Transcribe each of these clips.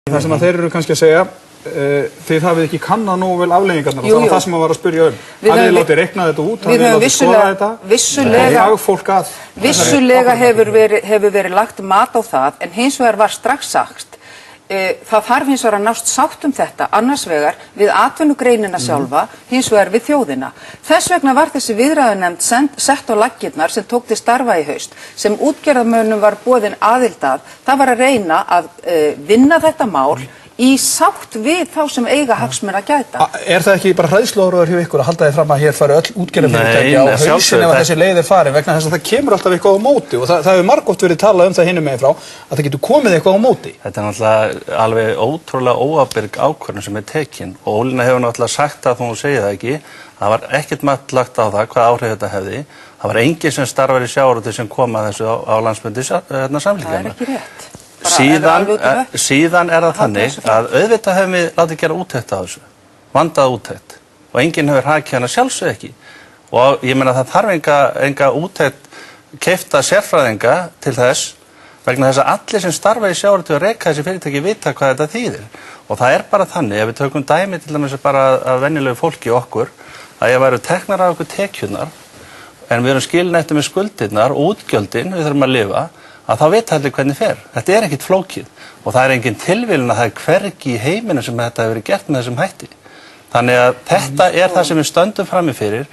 Það sem þeir eru kannski að segja, þið hafið ekki kannað nógu vel afleiðingarnar og það var það sem maður var að spyrja um. Hafið þið látið reikna þetta út, hafið þið látið skoða þetta, fagfólk að... Vissulega hefur verið lagt mat á það, en hins vegar var strax sagt, það þarf hins vegar að nást sátt þetta, annars vegar við atvinnugreinina sjálfa, hins vegar við þjóðina. Þess vegna var þessi viðræðunefnd sett á laggirnar sem tók til starfa í haust, sem útgerðarmönnum var boðin aðild að, það var að reyna að vinna þetta mál í sátt við þá sem eiga hagsmuna að gæta. Er það ekki bara hræðsluáróður hjá ykkur að halda þið fram að hér fari öll útgerðarfyrirtæki á hausinn ef þessi leið farin vegna þess að það kemur alltaf eitthvað á móti og það hefur margoft verið talað um það hinum megin frá að það getur komið eitthvað á móti. Þetta náttúrulega alveg ótrúlega óábyrg ákvörðun sem tekin og Ólína hefur náttúrulega sagt það þó hún segir það ekki. Það var ekkert mat lagt á það hvað áhrif þetta hefði. Það var enginn sem starfar í sjávarútvegi sem kom að þessu á landsfundi Samfylkingarinnar. Það er ekki rétt. Síðan er það þannig að auðvitað hefum við látið gera úttekt á þessu, vandað úttekt og enginn hefur hakið hana sjálfsög ekki og ég meina það þarf enga úttekt keypta sérfræðinga til þess vegna þess að allir sem starfa í sjávarútvegi og reka þessi fyrirtæki vita hvað þetta þýðir og það er bara þannig ef við tökum dæmi til dæmis bara að venjulegu fólki okkur að ég væru teknar af okkur tekjurnar en við erum skilin eftir með skuldirnar og útgjöldin við þurfum að lifa að þá vita allir hvernig fer. Þetta er ekkit flókið og það er engin tilviljun að það er hvergi í heiminum sem þetta hefur verið gert með þessum hætti. Þannig að þetta er það sem við stöndum frammi fyrir.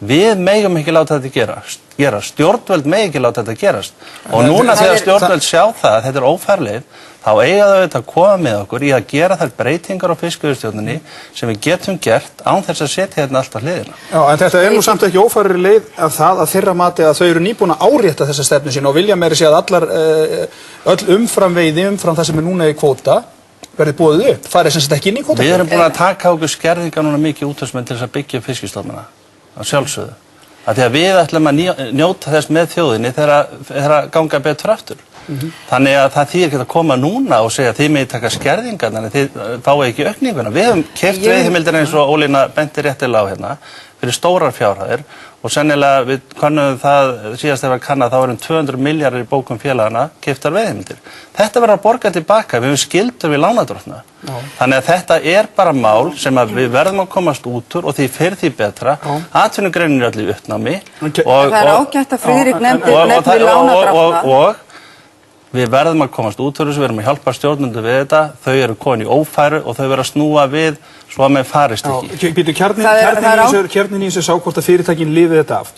Við megum ekki láta þetta gerast. Stjórnvöld megi ekki láta þetta gerast. Og núna þegar stjórnvöld sjá það að þetta er ófærleið, þá eiga þau að koma með okkur í að gera þær breytingar á fiskveiðistjórninni sem við getum gert án þess að setja hérna allt á hliðina. Já, en þetta er nú samt ekki ófærri leið af það að þeirra mati að þau eru nýbúin að árétta þessa stefnu sína og vilja meira segja að öll umframveiði umfram það sem er núna í kvóta verði boðið upp. Það er sem sagt ekki inn í kvóta. Við erum búin að taka okkur skerðingar núna mikið útvegsmenn til þess að byggja fiskistofnana. Að sjálfsögðu. Að því að við ætlum að njóta þess með þjóðinni þegar ganga betur aftur. Þannig að það þýðir ekki að koma núna og segja að þið megið taka skerðingar en þið fáið ekki aukninguna. Við höfum keypt veiðiheimildir eins og Ólína benti réttilega á hérna fyrir stórar fjárhæðir og sennilega við kannum það síðast þegar kannað þá erum 200 milljarðir í bókum félagana keyptar veiðiheimildir. Þetta verður að borga tilbaka, við höfum skyldur við lánardrottna. Þannig að þetta er bara mál sem að við verðum að komast út úr og því fyrir því betra. Atvinnugreinin er allir í uppnámi. Það er ágætt að Friðrik nefndi lánardrottna. Og við verðum að komast út úr þessu, við erum að hjálpa stjórnendur við þetta, þau eru komin í ófæru og þau verður að snúa við svo að með farist ekki. Kjarnin í þessu sá hvort að fyrirtækin lifi þetta af.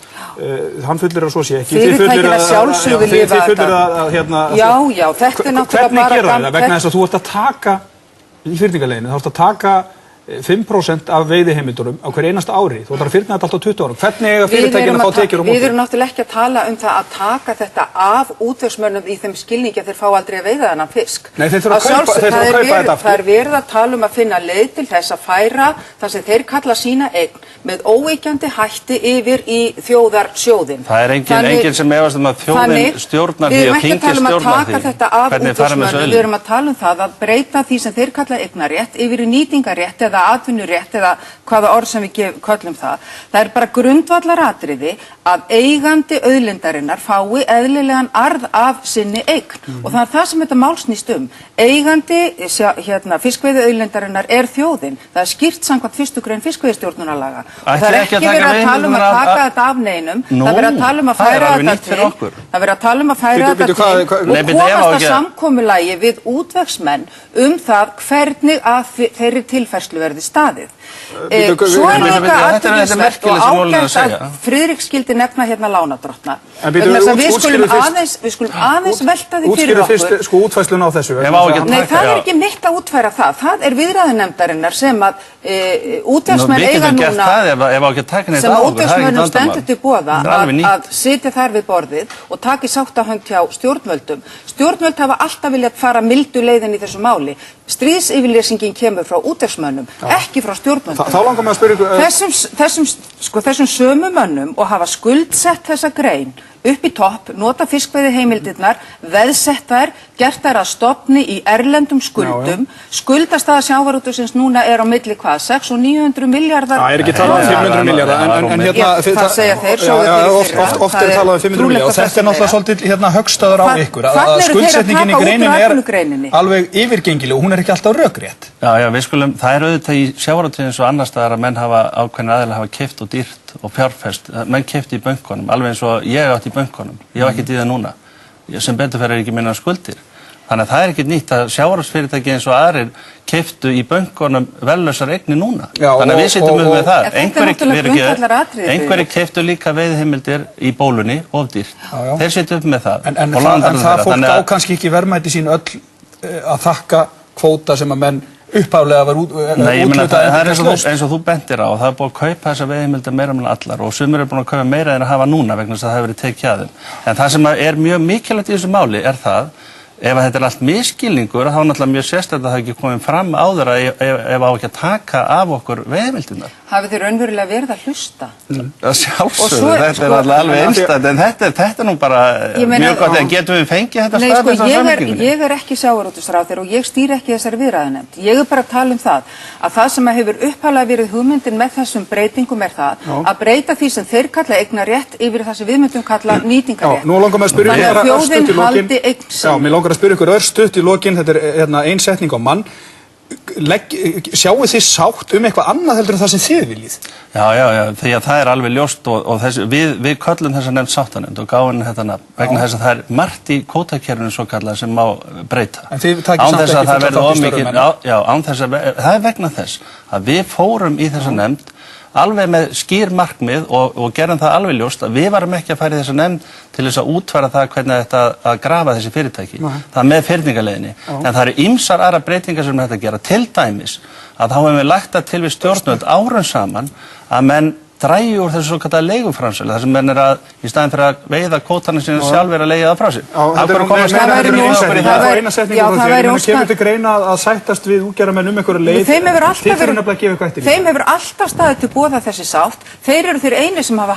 Hann fullir að svo sé ekki. Fyrirtækin að sjálfsögðu lifa þetta. Já, þetta er náttúrulega bara... Hvernig gera það? Vegna þess að þú ert að taka, í fyrningaleginu, þá ert að taka 5% af veiðiheimildunum á hverju einasta ári. Þú ætlar að fyrna þetta alltaf 20 árum. Hvernig eiga fyrirtækin að fá tekjur á móti? Við erum náttúrulega ekki að tala um það að taka þetta af útvegsmönnum í þeim skilningi að þeir fá aldrei að veiða þennan fisk. Nei, þeir þurfa að kaupa þetta aftur. Það er verið að tala um að finna leið til þess að færa það sem þeir kalla sína eign með óeigandi hætti yfir í þjóðarsjóðinn. Það er enginn sem efast að þjóðin stjórnar því og þingið stjórnar því. Við erum að tala um það að breyta því sem þeir kalla eignarétt yfir í nýtingarétt eða atvinnurétt eða hvaða orð sem við köllum það. Það er bara grundvallaratriði að eigandi auðlindarinnar fái eðlilegan arð af sinni eign og það er það sem þetta mál snýst um. Eigandi fiskveiðiauðlindarinnar er þjóðin. Það er skýrt samkvæmt 1. grein fiskveiðistjórnarlaga. Og það er ekki verið að tala um að taka þetta af neinum. Það er verið að tala um að færa þetta til. Það er verið að tala um að færa þetta til og komast að samkomulagi við útvegsmenn það hvernig að þeirri tilfærslu verði staðið. Svo er líka athyglisvert og ágætt að Friðrik skildi nefna hérna lánardrottna. Við skulum aðeins velta því fyrir okkur. Útskýrðu fyrst útfærsluna á þessu. Nei, það er ekki mitt að útfæra það. Það er viðræðunefndarinnar sem að útvegsmenn eiga núna sem að útvegsmönnum stendur til boða að sitja þar við borðið og taki sáttahönd hjá stjórnvöldum. Stjórnvöld hafa alltaf viljað fara mildu leiðin í þessu máli. Stríðsyfirlýsingin kemur frá útvegsmönnum, ekki frá stjórnvöldum. Þá langar maður að spyrja ykkur... Þessum sömu mönnum og hafa skuldsett þessa grein upp í topp, nota fiskveiðiheimildirnar, veðsett þær, gert þær að stofni í erlendum skuldum, skuldastaða sjávarútvegsins núna á milli hvað, 600 og 900 milljarðar. Það ekki talað 500 milljarðar, en hérna... Það segja þeir, oft talað 500 milljarðar, og þetta náttúrulega svolítið höggstaður á ykkur, að skuldsetningin í greininni alveg yfirgengileg og hún ekki alltaf rökrétt. Já, við skulum, það auðvitað í sjávarútvegsins og annars staðar að menn hafa ákveðin aðeins hafa keypt og dýrt og fjárfest, menn keypti í bönkunum, alveg eins og ég átti í bönkunum, ég á ekkert í það núna, sem betur fer ekki minna skuldir. Þannig að það ekkert nýtt að sjávarútvegsfyrirtæki eins og aðrir keyptu í bönkunum vellausar eignir núna. Þannig að við sitjum með það. Einhverjir keyptu líka veiðiheimildir í bólunni of dýrt. Þeir sitjum með það. En það fólk á kannski ekki verðmæti sín öll að þakka kvóta sem að menn upphaflega var útlutað. Nei, ég meina það er eins og þú bentir á, það er búið að kaupa þessa veiðiheimildir meira með allar og sumir eru búin að kaupa meira en að hafa núna vegna þess að það hefur verið tekið að þeim. En það sem er mjög mikilvægt í þessu máli er það, ef þetta allt misskilningur, þá er náttúrulega mjög sérstætt að það ekki komið fram áður ef á ekki að taka af okkur veiðiheimildirnar. Hafið þið raunverulega verið að hlusta? Sjálfsögðu, þetta er alltaf alveg einstætt, en þetta er nú bara mjög gott, en getum við fengið þetta staðfest á samningunni? Ég er ekki sjávarútvegsráðherra og ég stýri ekki þessari viðræðunefnd. Ég er bara að tala um það sem hefur upphaflega verið hugmyndin með þessum breytingum er það að breyta því sem þeir kalla eignarétt yfir það sem við myndum kalla nýtingarétt. Nú langar mig að spyrja ykkur örstutt í lokin, þetta er ein setning á mann. Sjáu þið sátt eitthvað annað heldur en það sem þið viljið? Já, því að það er alveg ljóst og við köllum þessa nefnd sáttanefnd og gáum þetta nafn vegna þess að það er margt í kvótakerfinu svo kallað sem má breyta. En þið takið samt ekki fullt þátt í störfum hennar? Já, það er vegna þess að við fórum í þessa nefnd alveg með skýr markmið og gerðum það alveg ljóst að við varum ekki að fara í þessa nefnd til þess að útfæra það hvernig þetta að grafa þessi fyrirtæki. Það er með fyrningarleiðinni. En það eru ýmsar aðrar breytingar sem þetta gera. Til dæmis að þá hefum við lagt það til við stjórnvöld árum saman að menn drægi úr þessu svo kallaða leiguframsali þar sem menn í staðinn fyrir að veiða kvótana sína sjálfur að leigja það frá sér. Það væri kemur til greina að sættast við útgerðarmenn einhverja leið. Þeim hefur alltaf staðið til boða þessi sátt. Þeir eru þeir eini sem hafa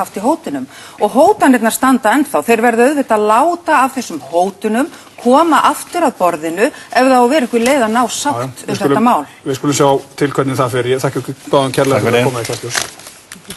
haft í hótunum og hótanirnar standa ennþá. Þeir verða auðvitað að láta af þessum hótunum koma aftur að borðinu ef það á að vera einhver leið að ná sátt þetta mál. Við skulum sjá til hvernig það fer. Ég þakka ykkur báðum kærlega fyrir að koma í Kastljós.